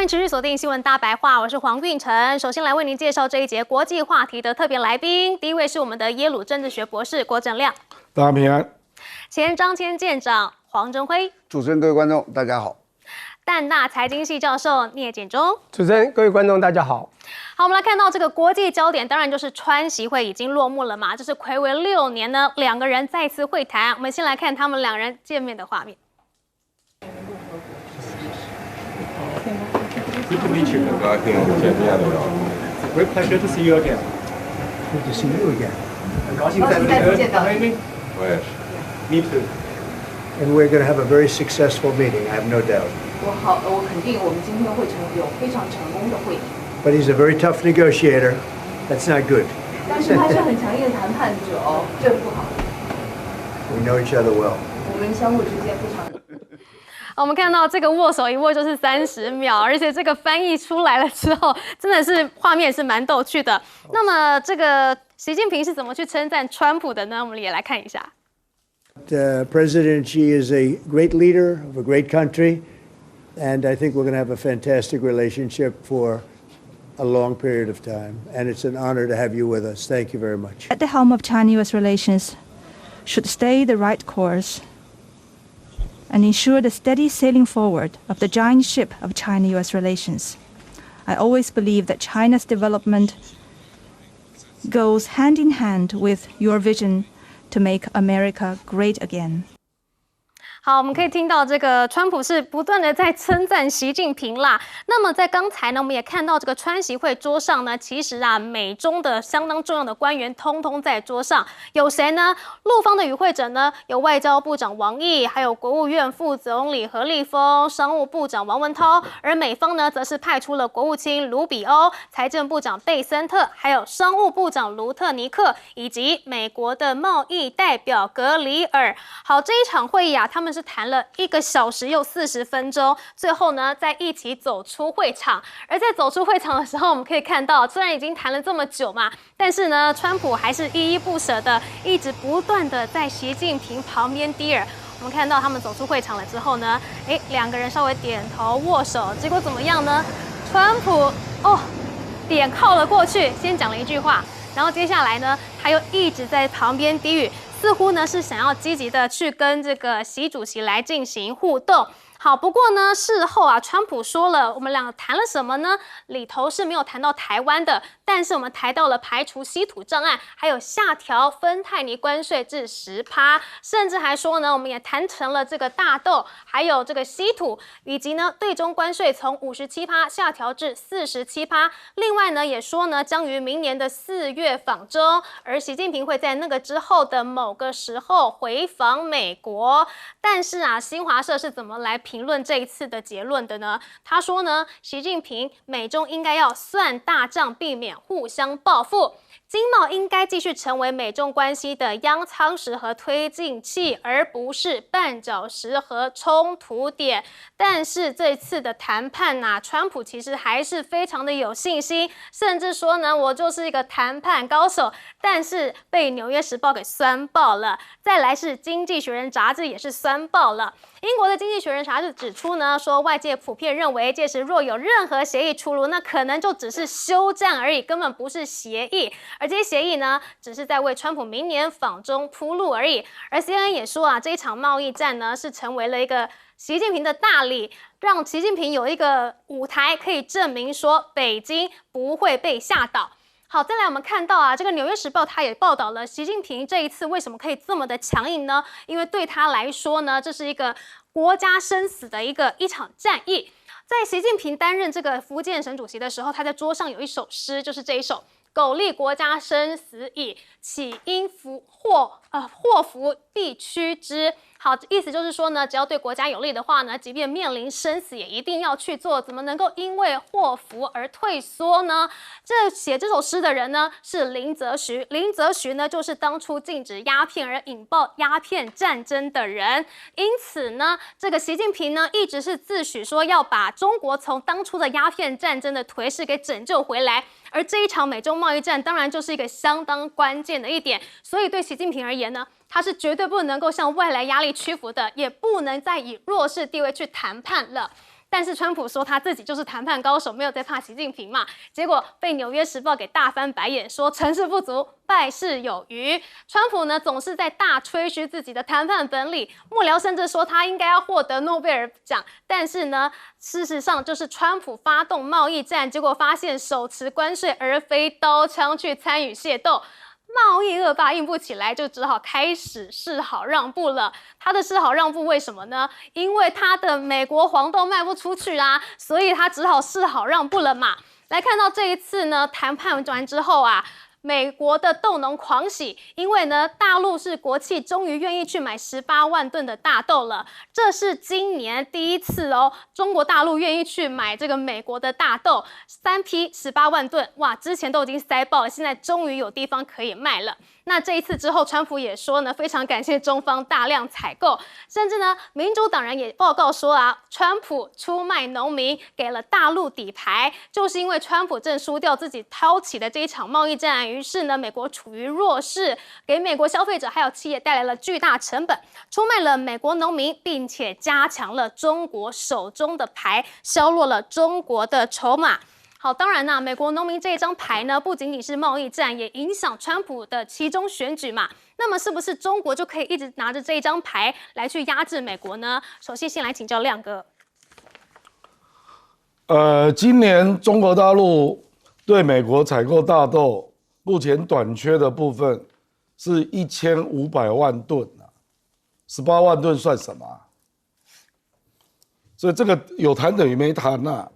迎持续锁定新闻大白话，我是黄运成。首先来为您介绍这一节国际话题的特别来宾，第一位是我们的耶鲁政治学博士郭正亮，大家平安。前张骞舰长黄征辉，主持人、各位观众，大家好。淡大财经系教授聂建中，主持人、各位观众，大家好。好，我们来看到这个国际焦点，当然就是川习会已经落幕了嘛，这是睽违6年呢，两个人再次会谈。我们先来看他们两人见面的画面。Good to meet you. 很高兴我们见面了。Great pleasure to see you again. Good to see you again. 很高兴再次见到你。我也是。Me too. And we're going to have a very successful meeting, I have no doubt. 我肯定我们今天会有非常成功的会议。But he's a very tough negotiator. That's not good. 但是他是很强硬的谈判者哦，这不好。We know each other well. 我们相互之间非常。我们看到这个握手一握就是30秒，而且这个翻译出来了之后，真的是画面是蛮逗趣的。那么这个习近平是怎么去称赞川普的呢？我们也来看一下。President Xi is a great leader of a great country, and I think we're going to have a fantastic relationship for a long period of time. And it's an honor to have you with us. Thank you very much. At the helm of China-U.S. relations should stay the right course and ensure the steady sailing forward of the giant ship of China-U.S. relations. I always believe that China's development goes hand in hand with your vision to make America great again. 好，我们可以听到这个川普是不断的在称赞习近平啦。那么在刚才呢，我们也看到这个川习会桌上呢，其实啊，美中的相当重要的官员通通在桌上。有谁呢？陆方的与会者呢，有外交部长王毅，还有国务院副总理何立峰，商务部长王文涛。而美方呢，则是派出了国务卿卢比欧、财政部长贝森特，还有商务部长卢特尼克，以及美国的贸易代表格里尔。好，这一场会议啊，他们是谈了1个小时又40分钟，最后呢，再一起走出会场。而在走出会场的时候，我们可以看到，虽然已经谈了这么久嘛，但是呢，川普还是依依不舍的，一直不断的在习近平旁边低耳。我们看到他们走出会场了之后呢，两个人稍微点头握手，结果怎么样呢？川普脸靠了过去，先讲了一句话，然后接下来呢，他又一直在旁边低语。似乎呢是想要积极的去跟这个习主席来进行互动。好，不过呢，事后啊，川普说了，我们两个谈了什么呢？里头是没有谈到台湾的，但是我们谈到了排除稀土障碍，还有下调芬太尼关税至10%，甚至还说呢，我们也谈成了这个大豆，还有这个稀土，以及呢对中关税从57%下调至47%。另外呢，也说呢，将于明年的4月访中，而习近平会在那个之后的某个时候回访美国。但是啊，新华社是怎么来评论这一次的结论的呢？他说呢，习近平美中应该要算大账，避免互相报复。经贸应该继续成为美中关系的央舱石和推进器，而不是绊脚石和冲突点。但是这次的谈判啊，川普其实还是非常的有信心，甚至说呢，我就是一个谈判高手。但是被《纽约时报》给酸爆了。再来是《经济学人》杂志也是酸爆了。英国的《经济学人》杂志指出呢，说外界普遍认为，届时若有任何协议出炉，那可能就只是休战而已，根本不是协议。而这些协议呢，只是在为川普明年访中铺路而已。而 CNN 也说啊，这一场贸易战呢，是成为了一个习近平的大礼，让习近平有一个舞台可以证明说，北京不会被吓倒。好，再来我们看到啊，这个《纽约时报》它也报道了习近平这一次为什么可以这么的强硬呢？因为对他来说呢，这是一个国家生死的一场战役。在习近平担任这个福建省主席的时候，他在桌上有一首诗，就是这一首“苟利国家生死以，岂因祸福必趋之”。好，意思就是说呢，只要对国家有利的话呢，即便面临生死也一定要去做，怎么能够因为祸福而退缩呢？写这首诗的人呢是林则徐，林则徐呢就是当初禁止鸦片而引爆鸦片战争的人。因此呢，这个习近平呢一直是自诩说要把中国从当初的鸦片战争的颓势给拯救回来。而这一场美中贸易战当然就是一个相当关键的一点，所以对习近平而言呢，他是绝对不能够向外来压力屈服的，也不能再以弱势地位去谈判了。但是川普说他自己就是谈判高手，没有在怕习近平嘛。结果被《纽约时报》给大翻白眼，说成事不足，败事有余。川普呢总是在大吹嘘自己的谈判本领，幕僚甚至说他应该要获得诺贝尔奖。但是呢，事实上就是川普发动贸易战，结果发现手持关税而非刀枪去参与械斗。贸易恶霸硬不起来，就只好开始示好让步了。他的示好让步为什么呢？因为他的美国黄豆卖不出去啦，所以他只好示好让步了嘛。来看到这一次呢，谈判完之后啊，美国的豆农狂喜，因为呢，大陆是国企终于愿意去买18万吨的大豆了，这是今年第一次哦，中国大陆愿意去买这个美国的大豆，3批18万吨，哇，之前都已经塞爆了，现在终于有地方可以卖了。那这一次之后，川普也说呢，非常感谢中方大量采购，甚至呢，民主党人也报告说啊，川普出卖农民，给了大陆底牌，就是因为川普正输掉自己挑起的这一场贸易战，于是呢，美国处于弱势，给美国消费者还有企业带来了巨大成本，出卖了美国农民，并且加强了中国手中的牌，削弱了中国的筹码。好，当然啦，美国农民这一张牌呢，不仅仅是贸易战，也影响川普的期中选举嘛。那么，是不是中国就可以一直拿着这一张牌来去压制美国呢？首先，先来请教亮哥。今年中国大陆对美国采购大豆，目前短缺的部分是1500万吨啊，18万吨算什么啊？所以这个有谈等于没谈呐。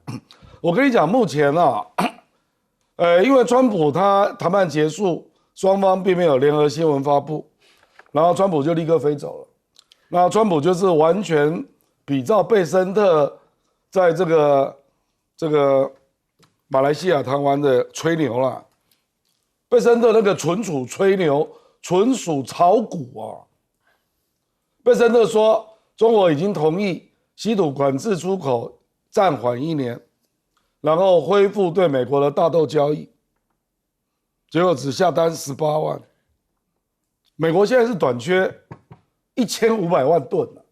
我跟你讲，目前啊，因为川普他谈判结束，双方并没有联合新闻发布，然后川普就立刻飞走了。那川普就是完全比照贝森特在这个马来西亚谈完的吹牛啦。贝森特那个纯属吹牛，纯属炒股啊。贝森特说，中国已经同意稀土管制出口暂缓1年。然后恢复对美国的大豆交易，结果只下单18万。美国现在是短缺1500万吨了，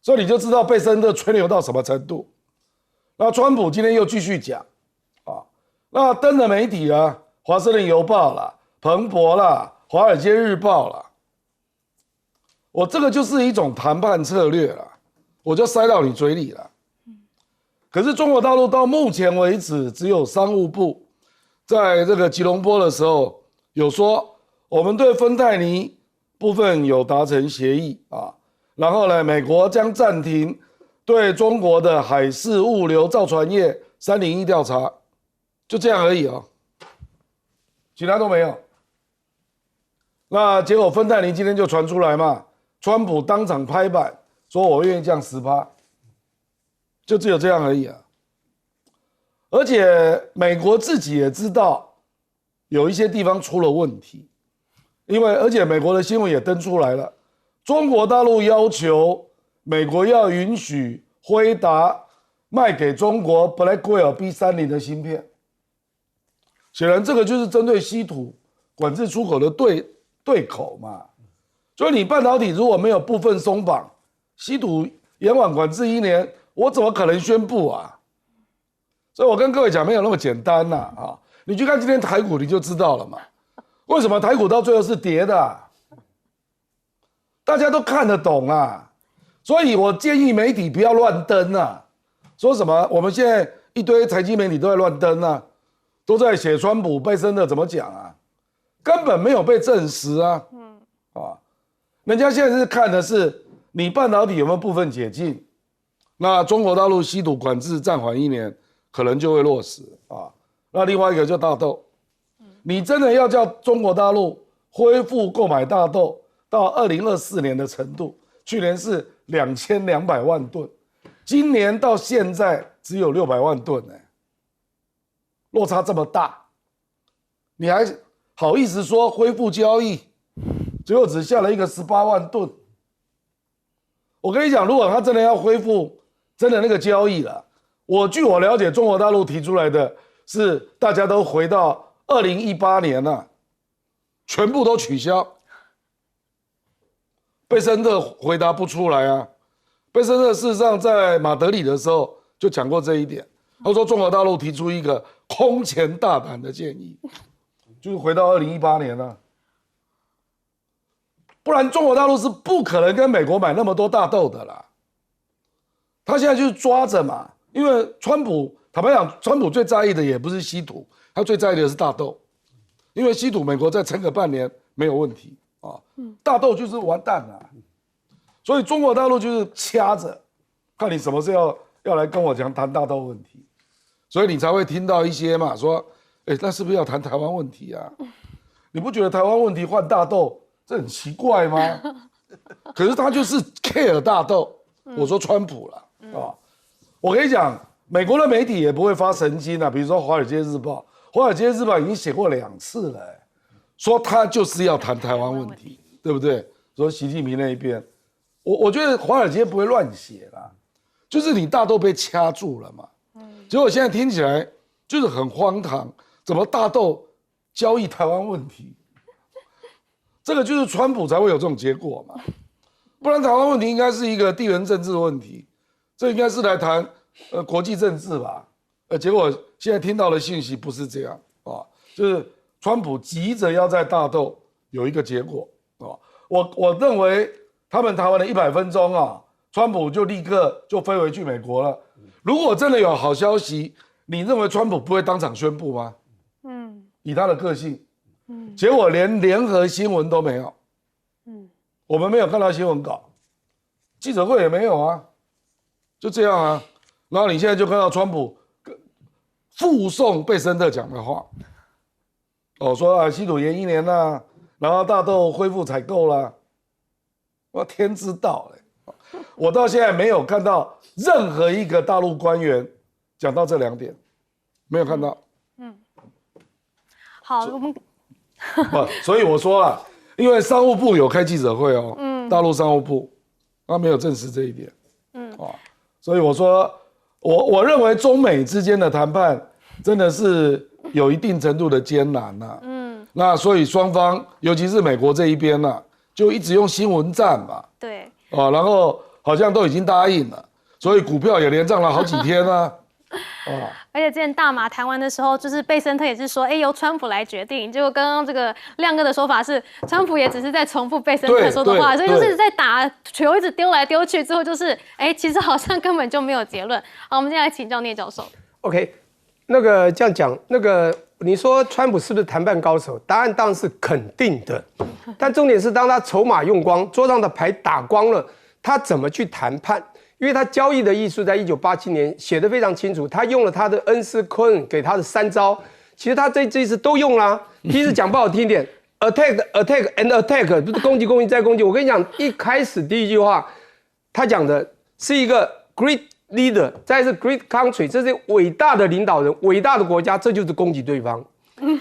所以你就知道贝森特吹牛到什么程度。那川普今天又继续讲啊，那登的媒体啊，华盛顿邮报啦、彭博啦、华尔街日报啦，我这个就是一种谈判策略啦，我就塞到你嘴里了。可是中国大陆到目前为止，只有商务部在这个吉隆坡的时候有说，我们对芬太尼部分有达成协议啊，然后呢，美国将暂停对中国的海事物流造船业301调查，就这样而已啊，其他都没有。那结果芬太尼今天就传出来嘛，川普当场拍板说，我愿意降10%。就只有这样而已啊！而且美国自己也知道有一些地方出了问题，而且美国的新闻也登出来了，中国大陆要求美国要允许辉达卖给中国 Blackwell B30的芯片，显然这个就是针对稀土管制出口的对口嘛。所以你半导体如果没有部分松绑，稀土延缓管制1年。我怎么可能宣布啊？所以我跟各位讲，没有那么简单呐啊！你去看今天台股，你就知道了嘛。为什么台股到最后是跌的啊？大家都看得懂啊。所以我建议媒体不要乱登啊。说什么？我们现在一堆财经媒体都在乱登啊，都在写川普、贝森特怎么讲啊？根本没有被证实啊。人家现在是看的是你半导体有没有部分解禁。那中国大陆稀土管制暂缓1年，可能就会落实啊。那另外一个就大豆，你真的要叫中国大陆恢复购买大豆到2024年的程度，去年是2200万吨，今年到现在只有600万吨落差这么大，你还好意思说恢复交易？结果只下了一个18万吨。我跟你讲，如果他真的要恢复真的那个交易了，据我了解，中国大陆提出来的是大家都回到2018年了，全部都取消。贝森特回答不出来啊，贝森特事实上在马德里的时候就讲过这一点，他说中国大陆提出一个空前大胆的建议，就是回到2018年了。不然中国大陆是不可能跟美国买那么多大豆的啦。他现在就是抓着嘛，因为川普坦白讲，川普最在意的也不是稀土，他最在意的是大豆，因为稀土美国再撑个半年没有问题啊，大豆就是完蛋了。所以中国大陆就是掐着，看你什么时候要来跟我谈大豆问题，所以你才会听到一些嘛说，那是不是要谈台湾问题啊？你不觉得台湾问题换大豆？这很奇怪吗？可是他就是 care 大豆，我说川普了啊，我跟你讲，美国的媒体也不会发神经啊，比如说《华尔街日报》，《华尔街日报》已经写过2次了，说他就是要谈台湾问题，对不对？说习近平那一边，我觉得华尔街不会乱写啦，就是你大豆被掐住了嘛，结果现在听起来就是很荒唐，怎么大豆交易台湾问题？这个就是川普才会有这种结果嘛，不然台湾问题应该是一个地缘政治问题，这应该是来谈国际政治吧，结果现在听到的信息不是这样啊，就是川普急着要在大豆有一个结果啊，我认为他们谈完了100分钟啊，川普就立刻就飞回去美国了。如果真的有好消息，你认为川普不会当场宣布吗？以他的个性。结果连联合新闻都没有，我们没有看到新闻稿，记者会也没有啊，就这样啊。然后你现在就看到川普附送贝森特讲的话，说啊稀土延1年啦，然后大豆恢复采购啦，我天知道嘞，我到现在没有看到任何一个大陆官员讲到这2点，没有看到。好，我们。不，所以我说了，因为商务部有开记者会哦，大陆商务部，他没有证实这一点，所以我说，我认为中美之间的谈判真的是有一定程度的艰难呐，那所以双方，尤其是美国这一边呐，就一直用新闻战嘛，对，然后好像都已经答应了，所以股票也连涨了好几天啊。而且之前大马谈完的时候，就是贝森特也是说，由川普来决定。结果刚刚这个亮哥的说法是，川普也只是在重复贝森特说的话，所以就是在打球，一直丢来丢去，最后就是，其实好像根本就没有结论。好，我们现在来请教聂教授。OK， 那个这样讲，那个你说川普是不是谈判高手？答案当然是肯定的，但重点是当他筹码用光，桌上的牌打光了，他怎么去谈判？因为他交易的艺术在1987年写得非常清楚，他用了他的恩斯·科恩给他的3招，其实他这一次都用啦。第一次讲不好听一点 ，attack and attack， 不是攻击攻击再攻击。我跟你讲，一开始第一句话，他讲的是一个 great leader， 再是 great country， 这是伟大的领导人、伟大的国家，这就是攻击对方。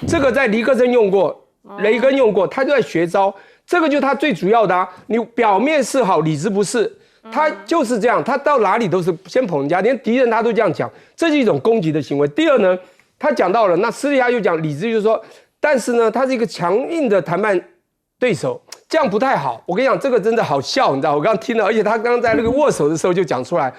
这个在尼克森用过，雷根用过，他就在学招。这个就是他最主要的啊，你表面是好，里子不是。他就是这样，他到哪里都是先捧人家，连敌人他都这样讲，这是一种攻击的行为。第二呢，他讲到了，那私底下又讲理智，就是说，但是呢，他是一个强硬的谈判对手，这样不太好。我跟你讲，这个真的好笑，你知道？我刚刚听了，而且他刚刚在那个握手的时候就讲出来，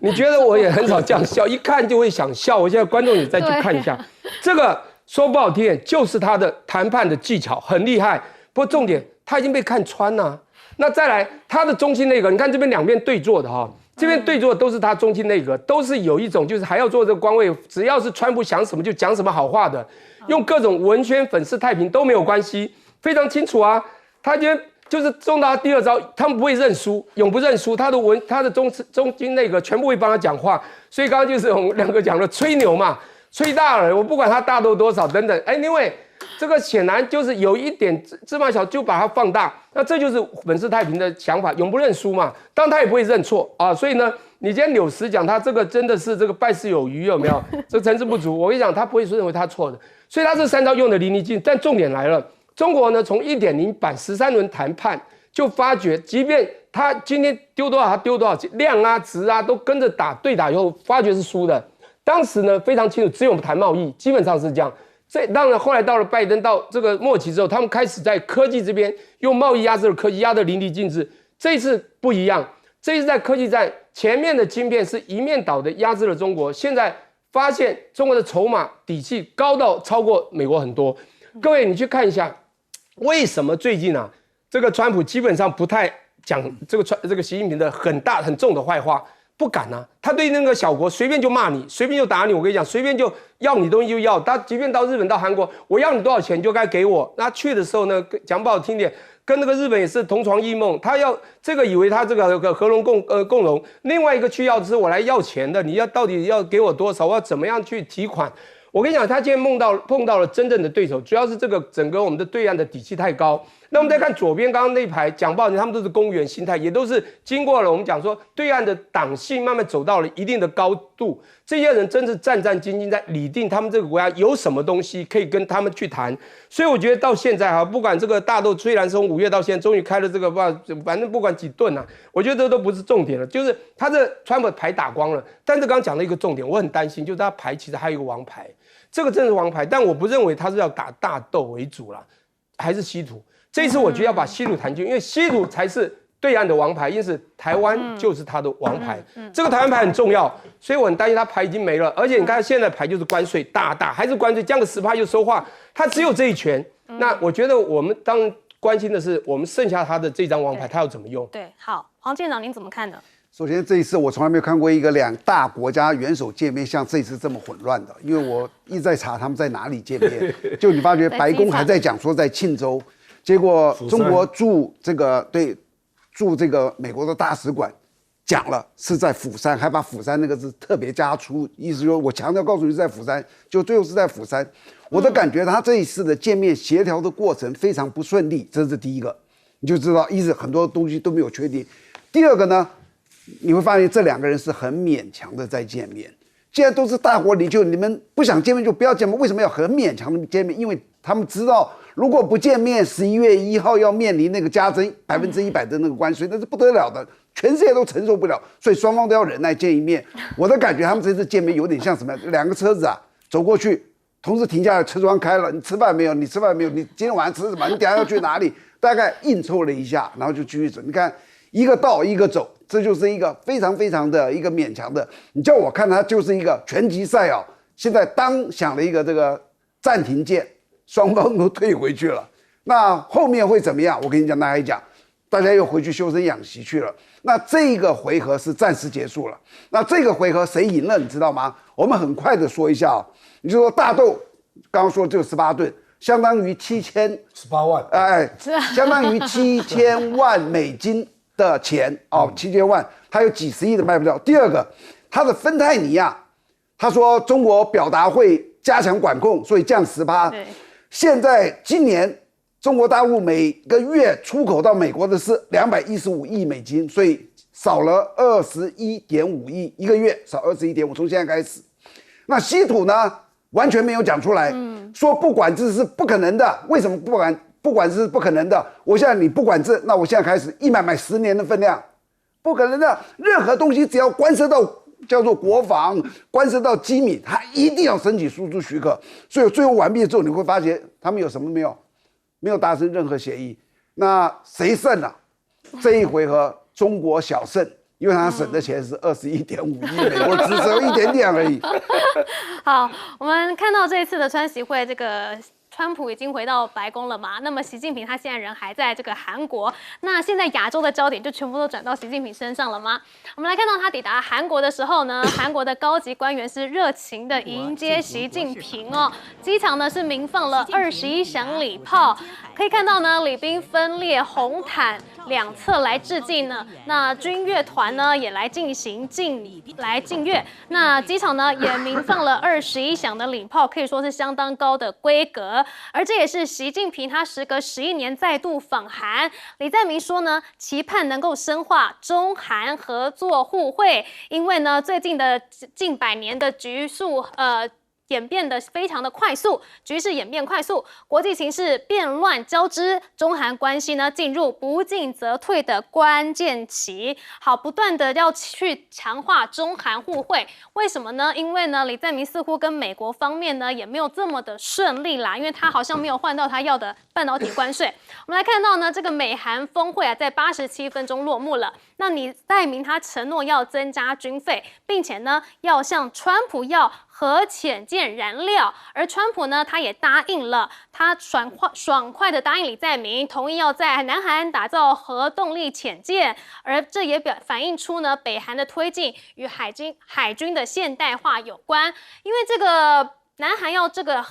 你觉得我也很少这样笑，一看就会想笑。我现在观众你再去看一下，这个说不好听点，就是他的谈判的技巧很厉害。不过重点，他已经被看穿了。那再来，他的中心内阁，你看这边2边对坐的哈，这边对坐的都是他中心内阁，都是有一种就是还要做这个官位，只要是川普想什么就讲什么好话的，用各种文宣粉饰太平都没有关系，非常清楚啊。他今天就是中到他第2招，他们不会认输，永不认输，他的中心内阁全部会帮他讲话，所以刚刚就是我们2个讲的吹牛嘛，吹大了，我不管他大豆多少等等，因为这个显然就是有一点芝麻小就把它放大，那这就是粉饰太平的想法，永不认输嘛。当然他也不会认错啊，所以呢，你今天柳石讲他这个真的是这个败事有余，有没有？这层次不足，我跟你讲，他不会认为他错的，所以他这3招用的淋漓尽致。但重点来了，中国呢从 1.0 版13轮谈判就发觉，即便他今天丢多少，他丢多少量啊、值啊都跟着打，对打以后发觉是输的。当时呢非常清楚，只有谈贸易，基本上是这样。这当然，后来到了拜登到这个末期之后，他们开始在科技这边用贸易压制了科技，压得淋漓尽致。这一次不一样，这一次在科技战，前面的晶片是一面倒的压制了中国，现在发现中国的筹码底气高到超过美国很多。各位，你去看一下，为什么最近啊，这个川普基本上不太讲这个习近平的很大很重的坏话，不敢啊。他对那个小国随便就骂你，随便就打你。我跟你讲，随便就要你东西就要。他即便到日本、到韩国，我要你多少钱你就该给我。那去的时候呢，讲不好听点。跟那个日本也是同床异梦，他要这个以为他这个和龙共荣，另外一个去要的是我来要钱的，你要到底要给我多少，我要怎么样去提款？我跟你讲，他今天碰到了真正的对手，主要是这个整个我们的对岸的底气太高。那我们再看左边刚刚那一排讲报，他们都是公务员心态，也都是经过了我们讲说对岸的党性慢慢走到了一定的高度，这些人真是战战兢兢在拟定他们这个国家有什么东西可以跟他们去谈。所以我觉得到现在哈，不管这个大豆虽然从5月到现在终于开了这个反正不管几吨啊，我觉得这都不是重点了，就是他这川普牌打光了。但是刚刚讲了一个重点，我很担心，就是他牌其实还有一个王牌，这个真的是王牌，但我不认为他是要打大豆为主啦，还是稀土。这一次我觉得要把稀土谈进，因为稀土才是对岸的王牌，因此台湾就是他的王牌。这个台湾牌很重要，所以我很担心他牌已经没了。而且你看现在牌就是关税大，还是关税降个10%就收话，他只有这一拳。那我觉得我们当然关心的是，我们剩下他的这张王牌，他要怎么用？对，好，黄舰长您怎么看的？首先，这一次我从来没有看过一个2大国家元首见面像这次这么混乱的，因为我一直在查他们在哪里见面，就你发觉白宫还在讲说在庆州。结果中国驻这个美国的大使馆讲了是在釜山，还把釜山那个字特别加粗，意思就是我强调告诉你是在釜山，就最后是在釜山。我的感觉他这一次的见面协调的过程非常不顺利，这是第一个，你就知道一直很多东西都没有确定。第二个呢，你会发现这2个人是很勉强的在见面。既然都是大国领袖，你们不想见面就不要见面，为什么要很勉强的见面？因为他们知道，如果不见面，11月1号要面临那个加征100%的那个关税，那是不得了的，全世界都承受不了，所以双方都要忍耐见一面。我的感觉，他们这次见面有点像什么？2个车子啊，走过去，同时停下来，车窗开了，你吃饭没有？你吃饭没有？你今天晚上吃什么？你等一下要去哪里？大概应酬了一下，然后就继续走。你看，一个到一个走。这就是一个非常非常的一个勉强的，你叫我看它就是一个拳击赛哦。现在当响了一个这个暂停键，双方都退回去了。那后面会怎么样？我跟你讲，大家又回去修身养息去了。那这个回合是暂时结束了。那这个回合谁赢了？你知道吗？我们很快的说一下哦。你就说大豆，刚刚说就18吨，相当于18万，相当于7000万美金。的钱哦，7000万，他有几十亿的卖不掉。第二个，他的芬太尼啊，他说中国表达会加强管控，所以降10%。现在今年中国大陆每个月出口到美国的是215亿美金，所以少了21.5亿一个月，少21.5，从现在开始。那稀土呢，完全没有讲出来，说不管这是不可能的，为什么不管？不管是不可能的，我现在你不管这，那我现在开始一买10年的分量，不可能的。任何东西只要关涉到叫做国防，关涉到机密，它一定要申请输出许可。所以最后完毕之后，你会发现他们有什么没有？没有达成任何协议。那谁胜了？这一回合中国小胜，因为他省的钱是21.5亿，美国只省一点点而已。好，我们看到这一次的川习会，这个川普已经回到白宫了嘛？那么习近平他现在人还在这个韩国，那现在亚洲的焦点就全部都转到习近平身上了吗？我们来看到他抵达韩国的时候呢，韩国的高级官员是热情的迎接习近平哦，机场呢是鸣放了21响礼炮，可以看到呢礼宾分列红毯两侧来致敬呢，那军乐团呢也来进行敬乐，那机场呢也鸣放了21响的礼炮，可以说是相当高的规格。而这也是习近平他时隔11年再度访韩，李在明说呢，期盼能够深化中韩合作互惠，因为呢最近的近100年的演变得非常的快速，局势演变快速，国际形势变乱交织，中韩关系呢进入不进则退的关键期。好，不断的要去强化中韩互惠，为什么呢？因为呢，李在明似乎跟美国方面呢也没有这么的顺利啦，因为他好像没有换到他要的半导体关税。我们来看到呢，这个美韩峰会啊，在87分钟落幕了。那李在明他承诺要增加军费，并且呢，要向川普要核潜舰燃料，而川普呢，他也答应了，他爽快的答应李在明，同意要在南韩打造核动力潜舰，而这也反映出呢，北韩的推进与海军的现代化有关，因为这个。南韩要这个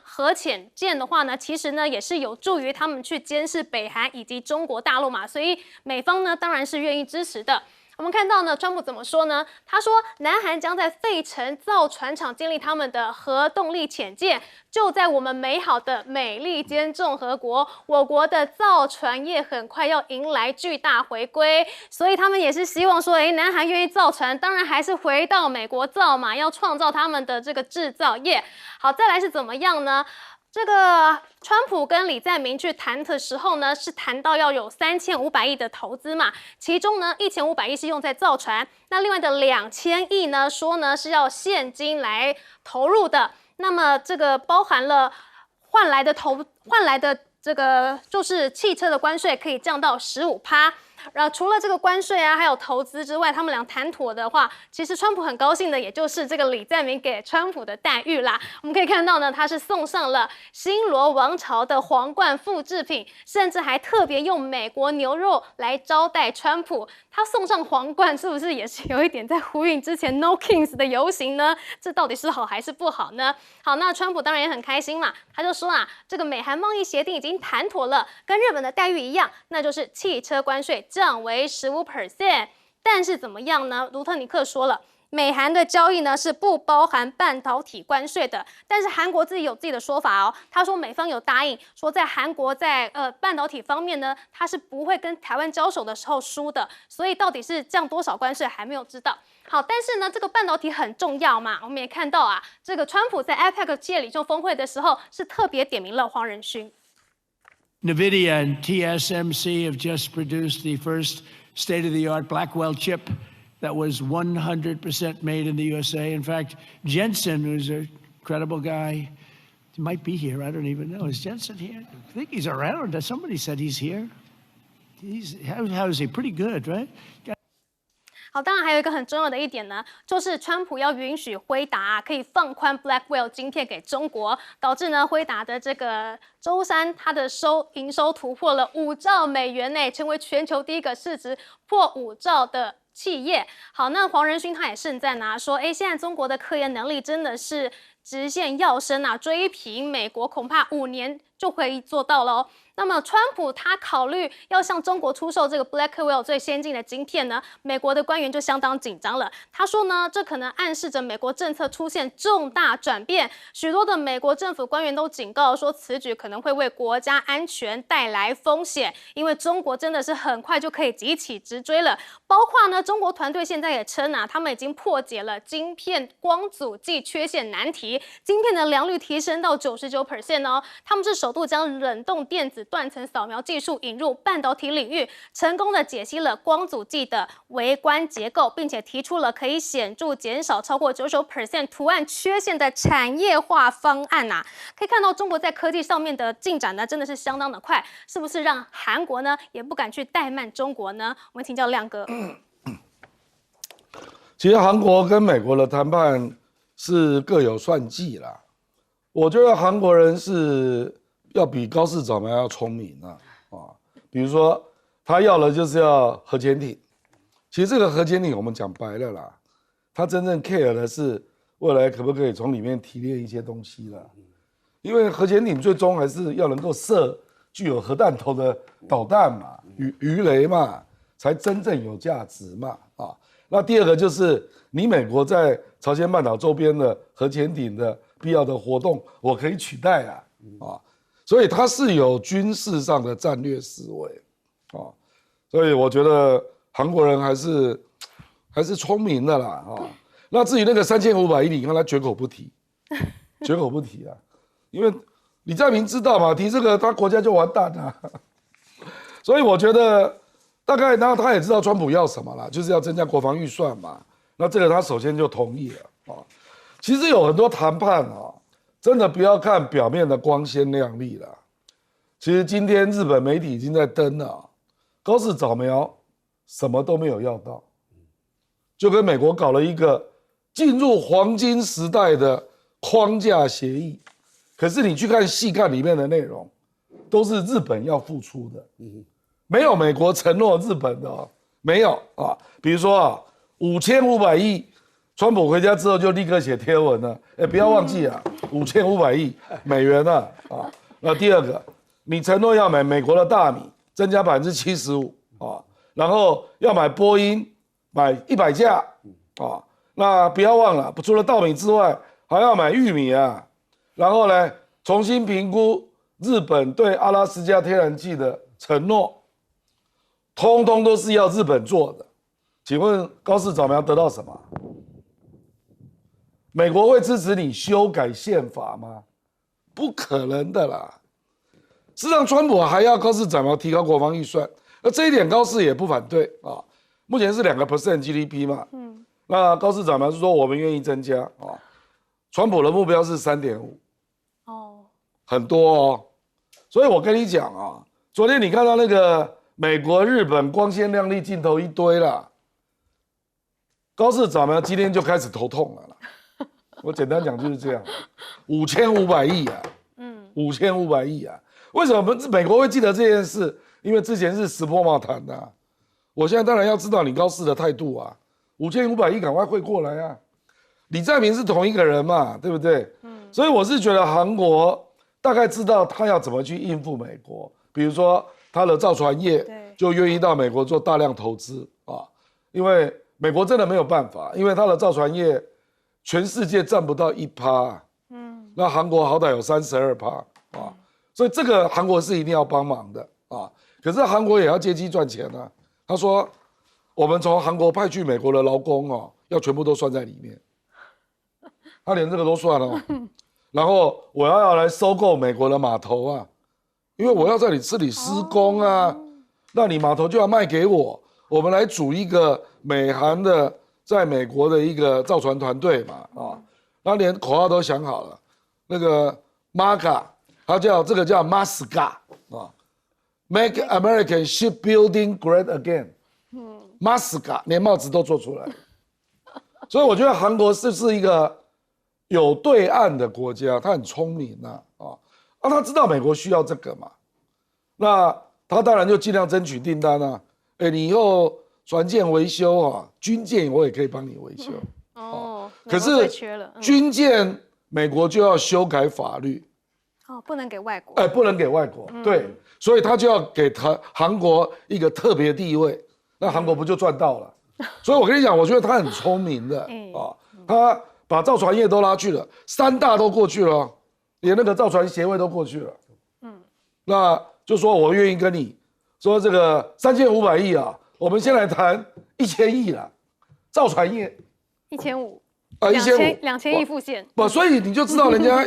核潜舰的话呢，其实呢也是有助于他们去监视北韩以及中国大陆嘛，所以美方呢当然是愿意支持的。我们看到呢，川普怎么说呢？他说，南韩将在费城造船厂建立他们的核动力潜舰，就在我们美好的美利坚共和国，我国的造船业很快要迎来巨大回归。所以他们也是希望说，南韩愿意造船，当然还是回到美国造嘛，要创造他们的这个制造业。好，再来是怎么样呢？这个川普跟李在明去谈的时候呢，是谈到要有3500亿的投资嘛，其中呢1500亿是用在造船，那另外的2000亿呢，说呢是要现金来投入的，那么这个包含了换来的这个就是汽车的关税可以降到15%。除了这个关税啊，还有投资之外，他们俩谈妥的话，其实川普很高兴的，也就是这个李在明给川普的待遇啦。我们可以看到呢，他是送上了新罗王朝的皇冠复制品，甚至还特别用美国牛肉来招待川普。他送上皇冠，是不是也是有一点在呼应之前 No Kings 的游行呢？这到底是好还是不好呢？好，那川普当然也很开心嘛，他就说啊，这个美韩贸易协定已经谈妥了，跟日本的待遇一样，那就是汽车关税降为15%，但是怎么样呢？卢特尼克说了，美韩的交易呢是不包含半导体关税的，但是韩国自己有自己的说法哦。他说美方有答应说，在韩国在半导体方面呢，他是不会跟台湾交手的时候输的，所以到底是降多少关税还没有知道。好，但是呢，这个半导体很重要嘛，我们也看到啊，这个川普在 APEC 企业领袖峰会的时候是特别点名了黄仁勋。NVIDIA and TSMC have just produced the first state-of-the-art Blackwell chip that was 100% made in the USA. In fact, Jensen, who's a credible guy, he might be here. I don't even know. Is Jensen here? I think he's around. Somebody said he's here. How is he? Pretty good, right? 好，当然还有一个很重要的一点呢，就是川普要允许辉达可以放宽 Blackwell 晶片给中国，导致呢辉达的这个周三它的营收突破了5兆美元呢，成为全球第一个市值破5兆的企业。好，那黄仁勋他也盛赞啊，说现在中国的科研能力真的是直线跃升啊，追平美国恐怕5年就可以做到了哦。那么，川普他考虑要向中国出售这个 Blackwell 最先进的晶片呢，美国的官员就相当紧张了。他说呢，这可能暗示着美国政策出现重大转变。许多的美国政府官员都警告说，此举可能会为国家安全带来风险，因为中国真的是很快就可以急起直追了。包括呢，中国团队现在也称啊，他们已经破解了晶片光阻剂缺陷难题，晶片的良率提升到99% 哦。他们是首度将冷冻电子断层扫描技术引入半导体领域，成功的解析了光阻剂的微观结构，并且提出了可以显著减少超过99% 图案缺陷的产业化方案啊。可以看到中国在科技上面的进展呢，真的是相当的快，是不是让韩国呢也不敢去怠慢中国呢？我们请教亮哥。其实韩国跟美国的谈判是各有算计啦。我觉得韩国人是要比高市早苗要聪明啊！比如说他要的就是要核潜艇，其实这个核潜艇我们讲白了啦，他真正 care 的是未来可不可以从里面提炼一些东西啦。因为核潜艇最终还是要能够射具有核弹头的导弹嘛，鱼雷嘛，才真正有价值嘛啊。那第二个就是你美国在朝鲜半岛周边的核潜艇的必要的活动，我可以取代啊，所以它是有军事上的战略思维啊，所以我觉得韩国人还是聪明的啦啊。那至于那个3500亿，你看他绝口不提绝口不提啊，因为李在明知道嘛，提这个他国家就完蛋了。所以我觉得大概，然后他也知道川普要什么啦，就是要增加国防预算嘛。那这个他首先就同意了啊。其实有很多谈判啊，真的不要看表面的光鲜亮丽啦。其实今天日本媒体已经在登了，高市早苗什么都没有要到，就跟美国搞了一个进入黄金时代的框架协议。可是你去看细看里面的内容，都是日本要付出的，没有美国承诺日本的哦，没有啊。比如说啊，5500亿，川普回家之后就立刻写贴文了，不要忘记啊，5500亿美元啊。那第二个，你承诺要买美国的大米，增加75%啊，然后要买波音，买100架啊。那不要忘了，除了稻米之外，还要买玉米啊。然后呢，重新评估日本对阿拉斯加天然气的承诺，通通都是要日本做的。请问高市早苗得到什么？美国会支持你修改宪法吗？不可能的啦。事实上，川普还要高市早苗提高国防预算，那这一点高市也不反对啊。目前是2% GDP 嘛，那高市早苗是说我们愿意增加啊。川普的目标是3.5，很多哦。所以我跟你讲啊，昨天你看到那个美国、日本光鲜亮丽镜头一堆啦，高市早苗今天就开始头痛了啦。我简单讲就是这样，5500亿啊，5500亿啊。为什么美国会记得这件事？因为之前是石破茂谈的啊。我现在当然要知道你高市的态度啊，5500亿赶快汇过来啊。李在明是同一个人嘛，对不对？所以我是觉得韩国大概知道他要怎么去应付美国，比如说他的造船业就愿意到美国做大量投资啊，因为美国真的没有办法，因为他的造船业全世界占不到1%，那韩国好歹有32%啊，所以这个韩国是一定要帮忙的啊。可是韩国也要借机赚钱啊。他说，我们从韩国派去美国的劳工哦，要全部都算在里面。他连这个都算了，然后我要来收购美国的码头啊，因为我要在你这里施工啊，那你码头就要卖给我，我们来组一个美韩的在美国的一个造船团队嘛啊，那连口号都想好了，那个 MAGA， 他叫这个叫 MASGA 啊 ，Make American Shipbuilding Great Again，MASGA 连帽子都做出来，所以我觉得韩国是一个有对岸的国家，他很聪明啊，他知道美国需要这个嘛，那他当然就尽量争取订单啊。你以后船舰维修啊，军舰我也可以帮你维修。可是军舰美国就要修改法律，不能给外国。不能给外国，对，所以他就要给韩国一个特别地位，那韩国不就赚到了？所以我跟你讲，我觉得他很聪明的啊，他把造船业都拉去了，3大都过去了，连那个造船协会都过去了。那就说我愿意跟你说这个3500亿啊，我们先来谈1000亿啦，造船业1500啊，2000亿复现。不，所以你就知道人家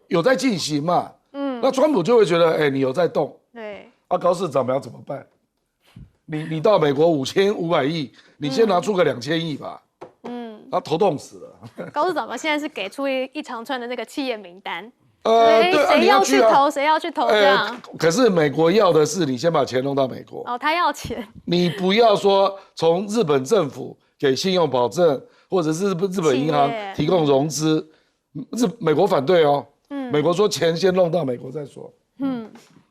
有在进行嘛。那川普就会觉得，你有在动。对。高市早苗怎么办？你到美国5500亿，你先拿出个2000亿吧。他头痛死了。高市早苗现在是给出一长串的那个企业名单，对，谁要去投，谁要去投这样。可是美国要的是你先把钱弄到美国。他要钱。你不要说从日本政府给信用保证，或者是日本银行提供融资，美国反对哦。美国说钱先弄到美国再说。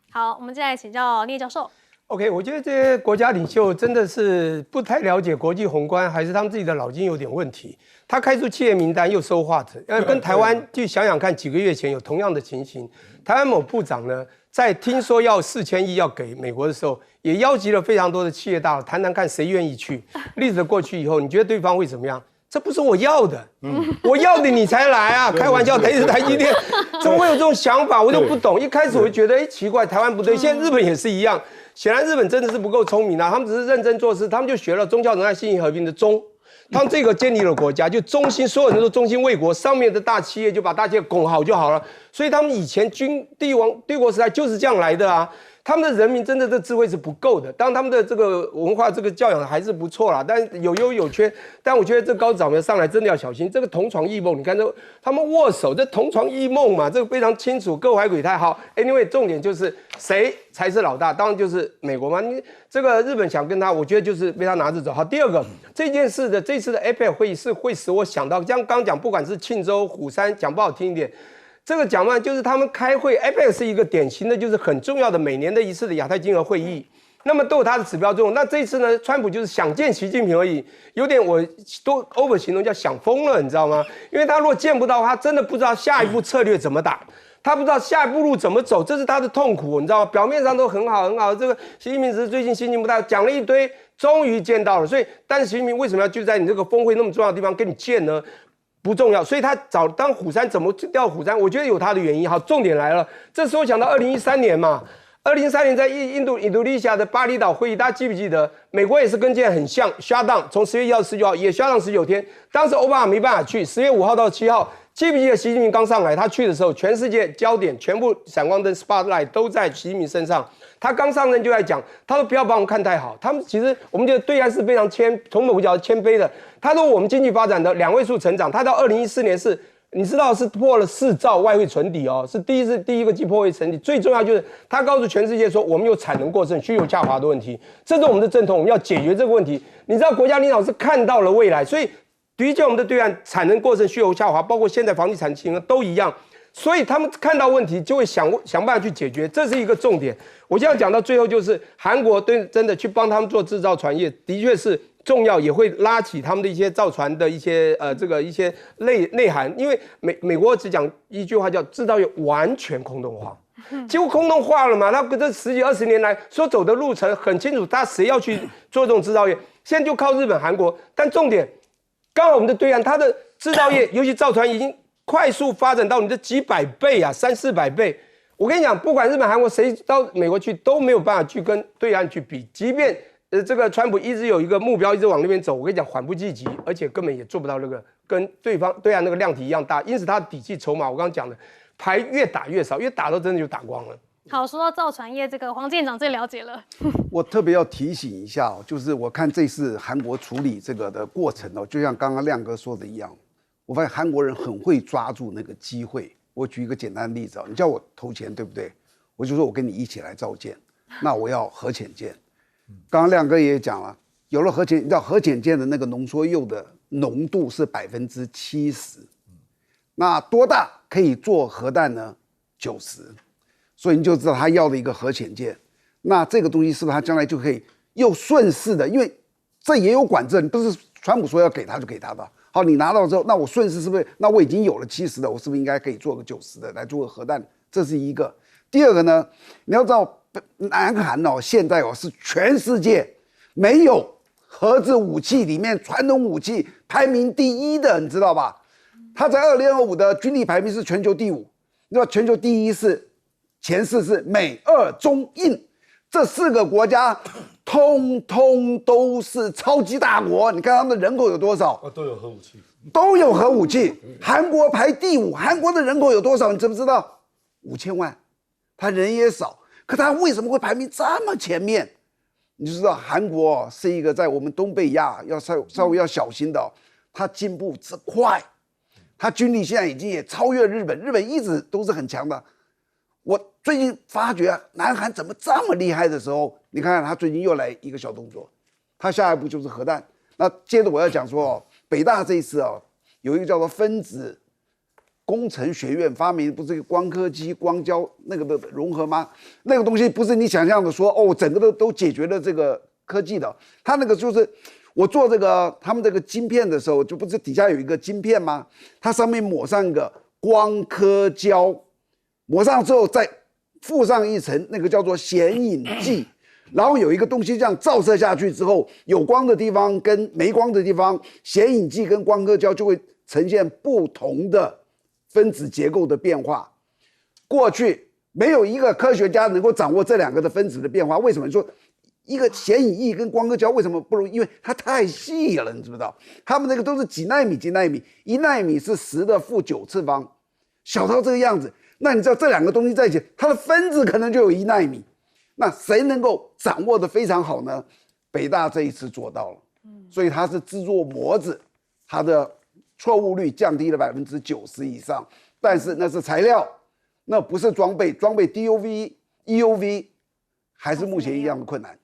好，我们接下来请教聂教授。OK， 我觉得这些国家领袖真的是不太了解国际宏观，还是他们自己的脑筋有点问题。他开出企业名单又收话子，跟台湾就想想看，几个月前有同样的情形。台湾某部长呢，在听说要4000亿要给美国的时候，也邀集了非常多的企业大佬谈谈看谁愿意去。例子过去以后，你觉得对方会怎么样？这不是我要的，我要的你才来啊！开玩笑，台积电怎么会有这种想法？我就不懂。一开始我就觉得，奇怪，台湾不对，现在日本也是一样。显然日本真的是不够聪明啊，他们只是认真做事，他们就学了宗教仁爱、信义和平的宗，他们这个建立了国家，就中心所有人都忠心为国，上面的大企业就把大企业拱好就好了。所以他们以前帝国时代就是这样来的啊。他们的人民真的这智慧是不够的，当然他们的这个文化这个教养还是不错啦，但有优有缺。但我觉得这高早苗上来真的要小心，这个同床异梦，你看这他们握手，这同床异梦嘛，这个非常清楚，各怀鬼胎。好 ，anyway， 重点就是谁才是老大，当然就是美国嘛。你这个日本想跟他，我觉得就是被他拿着走。好，第二个这件事的这次的 APEC 会议是会使我想到，像刚讲，不管是庆州、虎山，讲不好听一点。这个讲嘛，就是他们开会 ，APEC 是一个典型的，就是很重要的每年的一次的亚太经合会议，那么都有它的指标作用。那这一次呢，川普就是想见习近平而已，有点我都 over 形容叫想疯了，你知道吗？因为他如果见不到，他真的不知道下一步策略怎么打，他不知道下一步路怎么走，这是他的痛苦，你知道吗？表面上都很好很好，这个习近平只是最近心情不太好，讲了一堆，终于见到了。所以，但是习近平为什么要就在你这个峰会那么重要的地方跟你见呢？不重要，所以他当虎山怎么调虎山，我觉得有他的原因。好，重点来了，这时候讲到2013年嘛，2013年在印度尼西亚的巴厘岛会议，大家记不记得？美国也是跟现在很像 ，shut down， 从10月1号、19号也 shut down 19天。当时奥巴马没办法去，10月5号到7号，记不记得习近平刚上来，他去的时候，全世界焦点全部闪光灯 spotlight 都在习近平身上。他刚上任就在讲，他说不要把我们看太好，他们其实我们觉得对岸是非常从某个角度谦卑的。他说我们经济发展的2位数成长，他到2014年是，你知道是破了4兆外汇存底哦，是第一个季破位存底。最重要就是他告诉全世界说，我们有产能过剩、需求下滑的问题，这是我们的阵痛，我们要解决这个问题。你知道国家领导是看到了未来，所以的确我们的对岸产能过剩、需求下滑，包括现在房地产情况都一样。所以他们看到问题就会想办法去解决，这是一个重点。我现在讲到最后，就是韩国真的去帮他们做制造船业，的确是重要，也会拉起他们的一些造船的一些一些内涵。因为美国只讲一句话叫制造业完全空洞化，几乎空洞化了嘛。他这10几20年来所走的路程很清楚，他谁要去做这种制造业，现在就靠日本、韩国。但重点，刚好我们的对岸，它的制造业，尤其造船已经快速发展到你的几百倍啊，300、400倍。我跟你讲，不管日本、韩国谁到美国去都没有办法去跟对岸去比。即便这个川普一直有一个目标，一直往那边走，我跟你讲缓不济急，而且根本也做不到那个跟对岸那个量体一样大。因此他的底气筹码，我刚刚讲的牌越打越少，越打到真的就打光了。好，说到造船业，这个黄舰长最了解了。我特别要提醒一下哦，就是我看这次韩国处理这个的过程哦，就像刚刚亮哥说的一样。我发现韩国人很会抓住那个机会。我举一个简单的例子啊，你叫我投钱，对不对？我就说我跟你一起来造舰，那我要核潜舰。刚刚亮哥也讲了，有了核潜，你知道核潜舰的那个浓缩铀的浓度是70%，那多大可以做核弹呢？90，所以你就知道他要的一个核潜舰。那这个东西是不是他将来就可以又顺势的？因为这也有管制，你不是川普说要给他就给他的。好，你拿到之后，那我顺势是不是？那我已经有了70的，我是不是应该可以做个90的来做个核弹？这是一个。第二个呢，你要知道，南韩哦，现在哦是全世界没有核子武器里面传统武器排名第1的，你知道吧？它在2025的军力排名是全球第5，你知道全球第1是前4是美、俄、中、印这4个国家。通通都是超级大国，你看他们的人口有多少？都有核武器，都有核武器。韩国排第5，韩国的人口有多少？你知不知道？5000万，他人也少，可他为什么会排名这么前面？你就知道韩国是一个在我们东北亚要稍微要小心的，他进步之快，他军力现在已经也超越日本，日本一直都是很强的。我最近发觉南韩怎么这么厉害的时候，你看看他最近又来一个小动作，他下一步就是核弹。那接着我要讲说，北大这一次有一个叫做分子工程学院发明，不是光刻机、光胶那个的融合吗？那个东西不是你想象的说整个都解决了这个科技的，它那个就是我做这个他们这个晶片的时候，就不是底下有一个晶片吗？它上面抹上一个光刻胶。抹上之后再附上一层那个叫做显影剂，然后有一个东西这样照射下去之后，有光的地方跟没光的地方，显影剂跟光刻胶就会呈现不同的分子结构的变化。过去没有一个科学家能够掌握这2个的分子的变化，为什么？你说一个显影液跟光刻胶为什么不如？因为它太细了，你知不知道？他们那个都是几奈米，1奈米是10的负9次方，小到这个样子。那你知道这两个东西在一起，它的分子可能就有1奈米。那谁能够掌握的非常好呢？北大这一次做到了，所以它是制作模子，它的错误率降低了90%以上。但是那是材料，那不是装备，装备 DUV、EUV 还是目前一样的困难。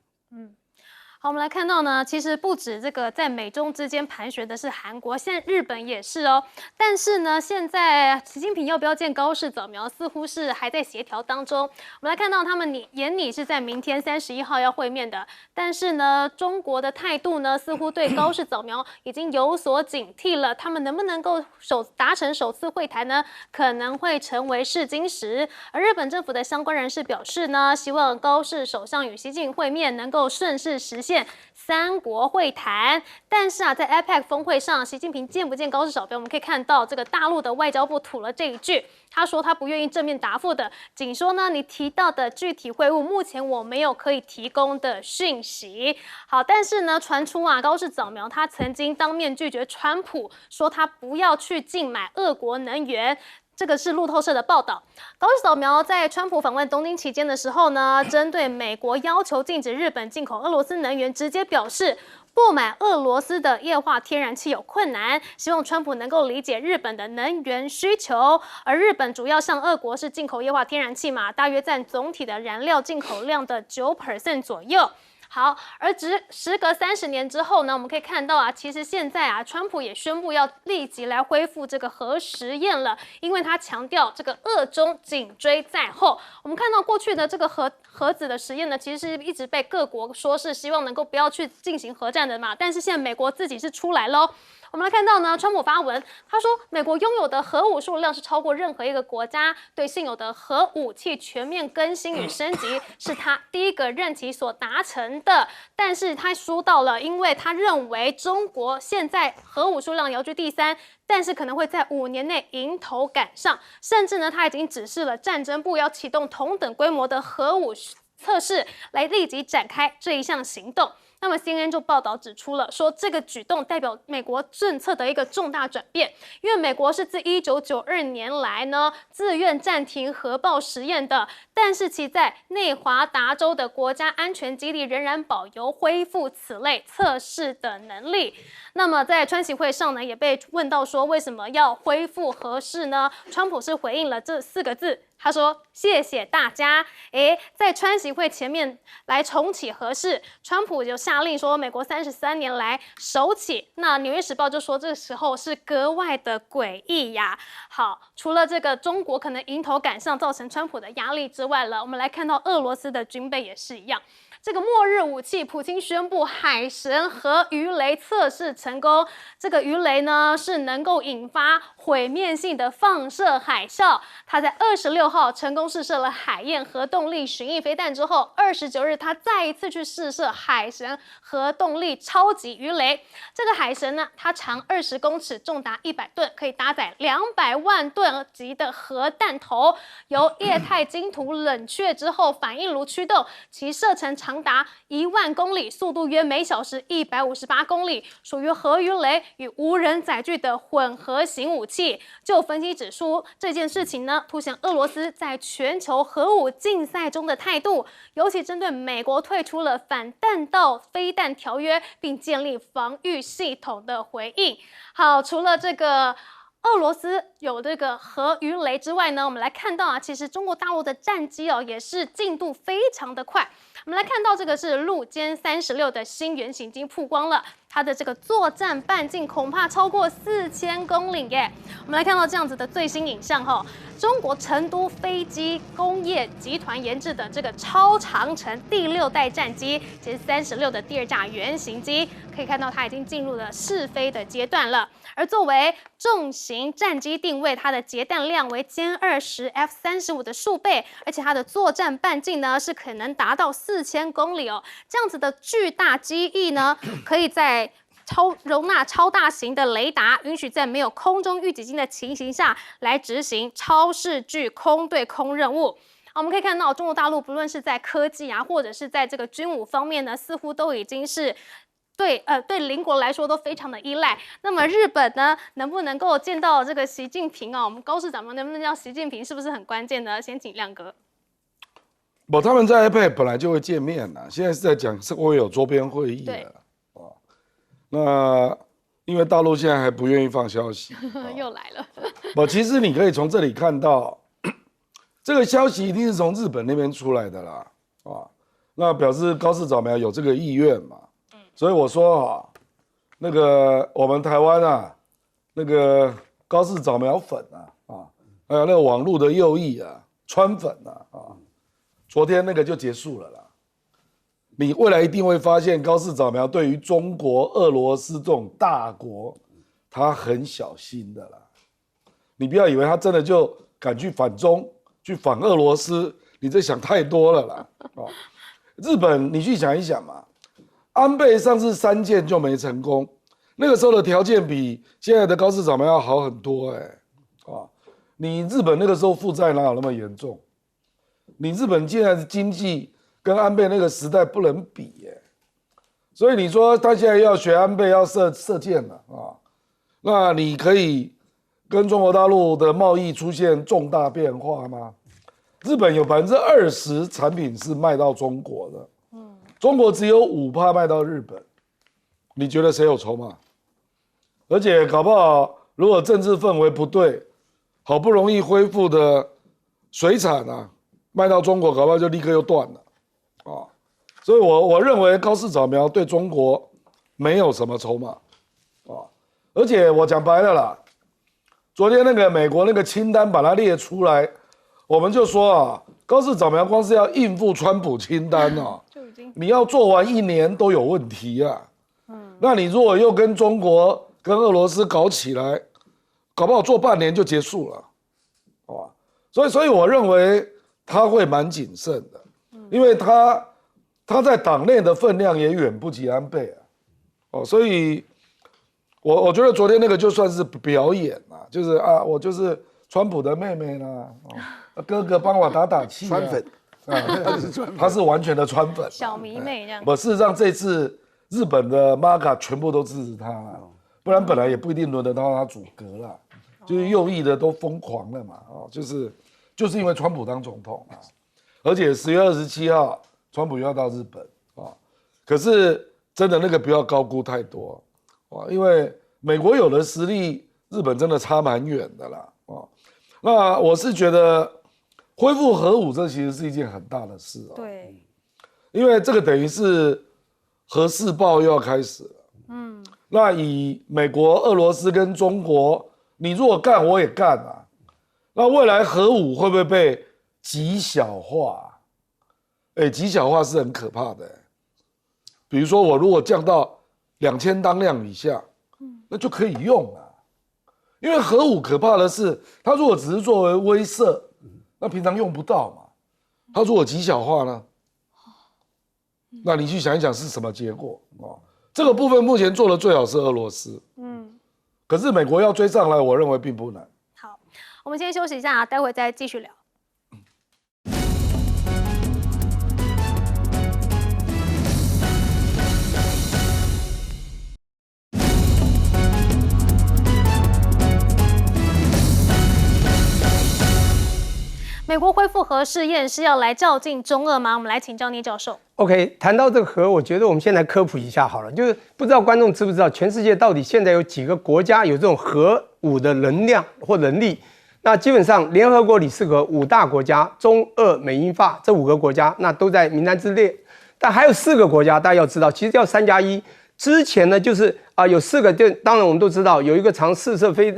好，我们来看到呢，其实不止这个在美中之间盘旋的是韩国，现在日本也是哦。但是呢，现在习近平要不要建高市早苗，似乎是还在协调当中。我们来看到他们眼里是在明天31号要会面的，但是呢，中国的态度呢，似乎对高市早苗已经有所警惕了。他们能不能够达成首次会谈呢？可能会成为试金石。而日本政府的相关人士表示呢，希望高市首相与习近平会面能够顺势实现3国会谈。但是啊，在 APEC 峰会上，习近平见不见高市早苗，我们可以看到这个大陆的外交部吐了这一句，他说他不愿意正面答复的，仅说呢，你提到的具体会晤，目前我没有可以提供的讯息。好，但是呢，传出啊，高市早苗他曾经当面拒绝川普，说他不要去禁买俄国能源。这个是路透社的报道。高市早苗在川普访问东京期间的时候呢，针对美国要求禁止日本进口俄罗斯能源，直接表示不买俄罗斯的液化天然气有困难，希望川普能够理解日本的能源需求。而日本主要向俄国是进口液化天然气嘛，大约占总体的燃料进口量的9% 左右。好，而时隔30年之后呢，我们可以看到啊，其实现在啊，川普也宣布要立即来恢复这个核实验了，因为他强调这个俄中紧追在后。我们看到过去的这个核子的实验呢，其实是一直被各国说是希望能够不要去进行核战的嘛，但是现在美国自己是出来喽。我们来看到呢，川普发文，他说美国拥有的核武数量是超过任何一个国家，对现有的核武器全面更新与升级是他第一个任期所达成的。但是他说到了，因为他认为中国现在核武数量遥居第3，但是可能会在5年内迎头赶上，甚至呢，他已经指示了战争部要启动同等规模的核武测试，来立即展开这一项行动。那么 CNN 就报道指出了，说这个举动代表美国政策的一个重大转变，因为美国是自1992年来呢自愿暂停核爆实验的，但是其在内华达州的国家安全基地仍然保有恢复此类测试的能力。那么在川习会上呢，也被问到说为什么要恢复核试呢？川普是回应了这4个字。他说：“谢谢大家。”在川习会前面来重启核试，川普就下令说，美国33年来首起。那《纽约时报》就说，这个时候是格外的诡异呀。好，除了这个中国可能迎头赶上，造成川普的压力之外了，我们来看到俄罗斯的军备也是一样。这个末日武器，普京宣布海神核鱼雷测试成功。这个鱼雷呢，是能够引发毁灭性的放射海啸。它在26号成功试射了海燕核动力巡弋飞弹之后，29日它再一次去试射海神核动力超级鱼雷。这个海神呢，它长20公尺，重达100吨，可以搭载200万吨级的核弹头，由液态晶土冷却之后反应炉驱动，其射程长达1万公里，速度约每小时158公里，属于核鱼雷与无人载具的混合型武器。就分析指出，这件事情呢，凸显俄罗斯在全球核武竞赛中的态度，尤其针对美国退出了反弹道飞弹条约，并建立防御系统的回应。好，除了这个俄罗斯有这个核鱼雷之外呢，我们来看到啊，其实中国大陆的战机哦，也是进度非常的快。我们来看到这个是陆歼36的新原型机曝光了，它的这个作战半径恐怕超过4000公里耶。我们来看到这样子的最新影像哈，中国成都飞机工业集团研制的这个超长城第6代战机，即36的第2架原型机，可以看到它已经进入了试飞的阶段了。而作为重型战机定位，它的节弹量为歼20 F-35的数倍，而且它的作战半径呢是可能达到4000公里哦。这样子的巨大机翼呢，可以在容纳超大型的雷达，允许在没有空中预警机的情形下来执行超视距空对空任务。我们可以看到，中国大陆不论是在科技啊，或者是在这个军武方面呢，似乎都已经是对邻国来说都非常的依赖。那么日本呢，能不能够见到这个习近平啊？我们高市长们能不能叫习近平，是不是很关键呢？先请亮哥。不，他们在 APEC 本来就会见面了，现在是在讲是会有周边会议了。那因为大陆现在还不愿意放消息，又来了。不，其实你可以从这里看到，这个消息一定是从日本那边出来的啦，那表示高市早苗有这个意愿嘛，所以我说那个我们台湾啊，那个高市早苗粉还有那个网络的右翼川粉昨天那个就结束了啦。你未来一定会发现，高市早苗对于中国、俄罗斯这种大国，他很小心的啦。你不要以为他真的就敢去反中、去反俄罗斯，你这想太多了啦。日本，你去想一想嘛，安倍上次3件就没成功，那个时候的条件比现在的高市早苗要好很多你日本那个时候负债哪有那么严重？你日本现在的经济跟安倍那个时代不能比所以你说他现在要学安倍要射箭了那你可以跟中国大陆的贸易出现重大变化吗？日本有20%产品是卖到中国的，中国只有5%卖到日本，你觉得谁有筹码？而且搞不好，如果政治氛围不对，好不容易恢复的水产卖到中国，搞不好就立刻又断了所以我认为高市早苗对中国没有什么筹码而且我讲白了啦，昨天那个美国那个清单把它列出来，我们就说高市早苗光是要应付川普清单你要做完1年都有问题那你如果又跟中国跟俄罗斯搞起来，搞不好做半年就结束了所以我认为他会蛮谨慎的，因为他在党内的分量也远不及安倍所以我觉得昨天那个就算是表演就是我就是川普的妹妹啦哥哥帮我打气川粉他是完全的川粉，小迷妹这样。事实上这次日本的 MAGA 全部都支持他不然本来也不一定轮得到他组阁啦，就是右翼的都疯狂了嘛就是因为川普当总统而且10月27号川普又要到日本可是真的那个不要高估太多因为美国有的实力，日本真的差蛮远的啦那我是觉得恢复核武这其实是一件很大的事对，因为这个等于是核试爆又要开始了那以美国、俄罗斯跟中国，你如果干我也干那未来核武会不会被极小化极小化是很可怕的比如说我如果降到2000当量以下那就可以用了因为核武可怕的是它如果只是作为威慑那平常用不到嘛它如果极小化呢那你去想一想是什么结果这个部分目前做的最好是俄罗斯可是美国要追上来我认为并不难。好，我们先休息一下待会再继续聊。美国恢复核试验是要来较劲中俄吗？我们来请教聂教授。OK， 谈到这个核，我觉得我们先来科普一下好了。就是不知道观众知不知道，全世界到底现在有几个国家有这种核武的能量或能力？那基本上联合国理事国5大国家，中、俄、美、英、法这5个国家，那都在名单之列。但还有4个国家，大家要知道，其实叫3+1。之前呢，就是有4个，就当然我们都知道，有一个常试射飞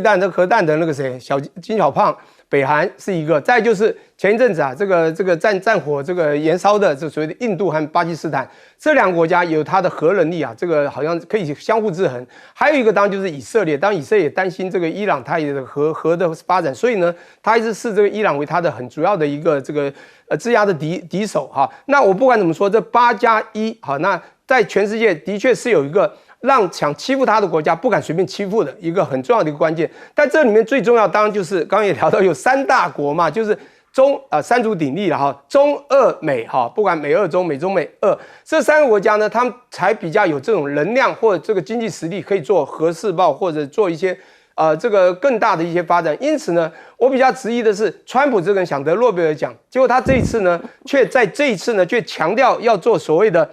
弹的核弹的那个谁，金小胖。北韩是一个，再就是前一阵子这个战火燃烧的这所谓的印度和巴基斯坦这2个国家有它的核能力这个好像可以相互制衡。还有一个当然就是以色列，当以色列也担心这个伊朗它也的核的发展，所以呢，他一直视这个伊朗为他的很主要的一个这个制压的敌手那我不管怎么说，这8+1那在全世界的确是有一个。让想欺负他的国家不敢随便欺负的一个很重要的一个关键，但这里面最重要当然就是刚刚也聊到有3大国嘛，就是三足鼎立了哈，中俄美哈，不管美俄中、美中美俄这3个国家呢，他们才比较有这种能量或者这个经济实力，可以做核试爆或者做一些这个更大的一些发展。因此呢，我比较质疑的是，川普这个人想得诺贝尔奖，结果他这一次呢，却强调要做所谓的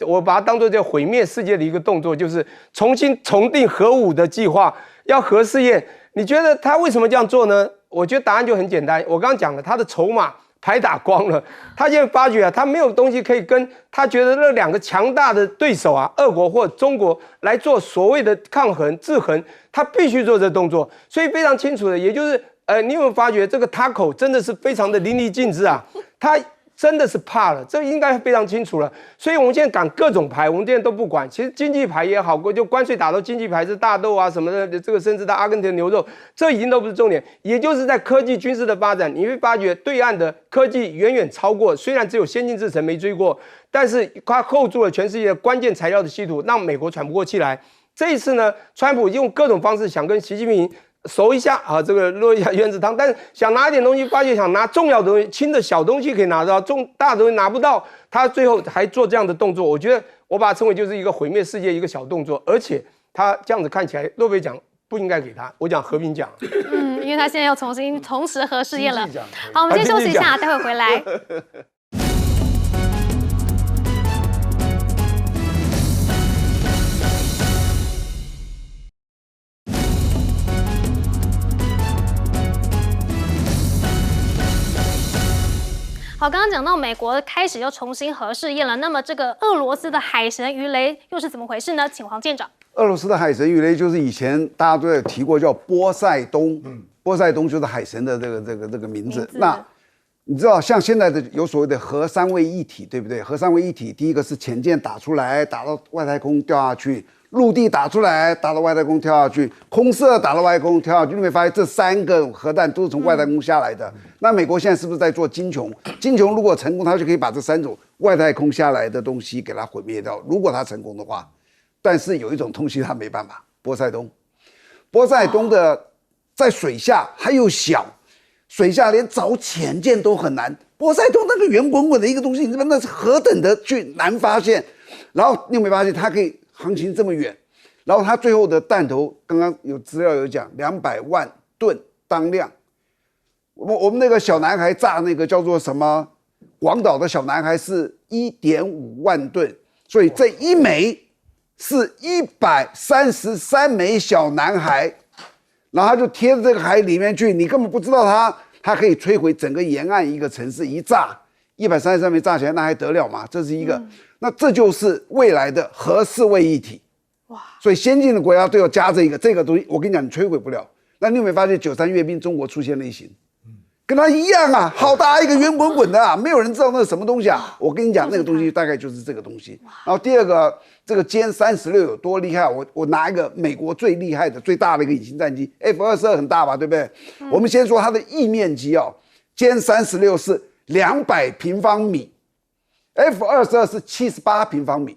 我把它当作叫毁灭世界的一个动作，就是重新重定核武的计划，要核试验。你觉得他为什么这样做呢？我觉得答案就很简单，我刚刚讲了，他的筹码牌打光了，他现在发觉他没有东西可以跟他觉得那2个强大的对手俄国或中国来做所谓的抗衡制衡，他必须做这个动作。所以非常清楚的，也就是你有没有发觉这个Taco真的是非常的淋漓尽致啊？他真的是怕了，这应该非常清楚了。所以我们现在赶各种牌，我们现在都不管。其实经济牌也好，就关税打到经济牌是大豆什么的，这个甚至到阿根廷牛肉，这已经都不是重点。也就是在科技军事的发展，你会发觉对岸的科技远远超过，虽然只有先进制程没追过，但是它扣住了全世界的关键材料的稀土，让美国喘不过气来。这一次呢，川普用各种方式想跟习近平熟一下这个落一下原子汤，但是想拿一点东西，发现想拿重要的东西，轻的小东西可以拿到，大的东西拿不到，他最后还做这样的动作。我觉得我把它称为就是一个毁灭世界一个小动作，而且他这样子看起来，诺贝尔奖不应该给他，我讲和平奖。因为他现在要同时核试验了。好，我们先休息一下，待会回来。好，刚刚讲到美国开始又重新核试验了，那么这个俄罗斯的海神鱼雷又是怎么回事呢？请黄舰长。俄罗斯的海神鱼雷就是以前大家都有提过，叫波塞冬，波塞冬就是海神的这个名字。那你知道，像现在的有所谓的核3位一体，对不对？核3位一体，第一个是潜舰打出来，打到外太空掉下去；陆地打出来，打到外太空跳下去；空射打到外太空跳下去。你会发现这3个核弹都是从外太空下来的。那美国现在是不是在做金琼？金琼如果成功，它就可以把这3种外太空下来的东西给它毁灭掉。如果它成功的话，但是有一种东西它没办法，波塞冬。波塞冬的在水下还有小。水下连找潜舰都很难，波塞冬那个圆滚滚的一个东西，你知道那是何等的去难发现。然后你有没有发现它可以航行这么远？然后它最后的弹头，刚刚有资料有讲200万吨当量。我们那个小男孩炸那个叫做什么？广岛的小男孩是1.5万吨，所以这一枚是133枚小男孩。然后他就贴到这个海里面去，你根本不知道它可以摧毁整个沿岸一个城市，一炸133枚炸起来，那还得了吗？这是一个，那这就是未来的核4位一体。哇！所以先进的国家都要加这个东西。我跟你讲，你摧毁不了。那你有没有发现93阅兵中国出现了一型？跟它一样啊，好大一个圆滚滚的啊，没有人知道那是什么东西啊。我跟你讲，那个东西大概就是这个东西。然后第二个，这个歼36有多厉害？我拿一个美国最厉害的、最大的一个隐形战机 F-22很大吧，对不对？我们先说它的翼面积歼36是200平方米，F-22是78平方米，